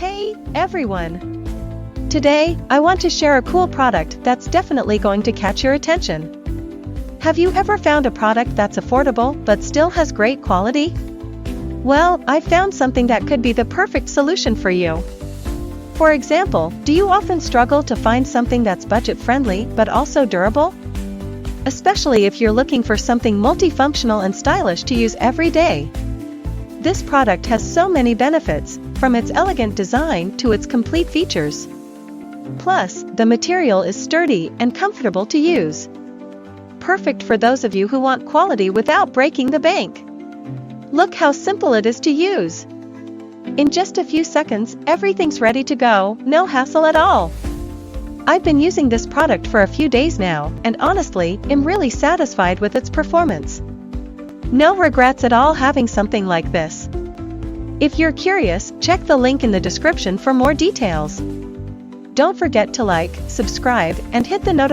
Hey, everyone! Today, I want to share a cool product that's definitely going to catch your attention. Have you ever found a product that's affordable but still has great quality? Well, I found something that could be the perfect solution for you. For example, do you often struggle to find something that's budget-friendly but also durable? Especially if you're looking for something multifunctional and stylish to use every day. This product has so many benefits, from its elegant design to its complete features. Plus, the material is sturdy and comfortable to use. Perfect for those of you who want quality without breaking the bank. Look how simple it is to use. In just a few seconds, everything's ready to go, no hassle at all. I've been using this product for a few days now, and honestly, am really satisfied with its performance. No regrets at all having something like this. If you're curious, check the link in the description for more details. Don't forget to like, subscribe, and hit the notification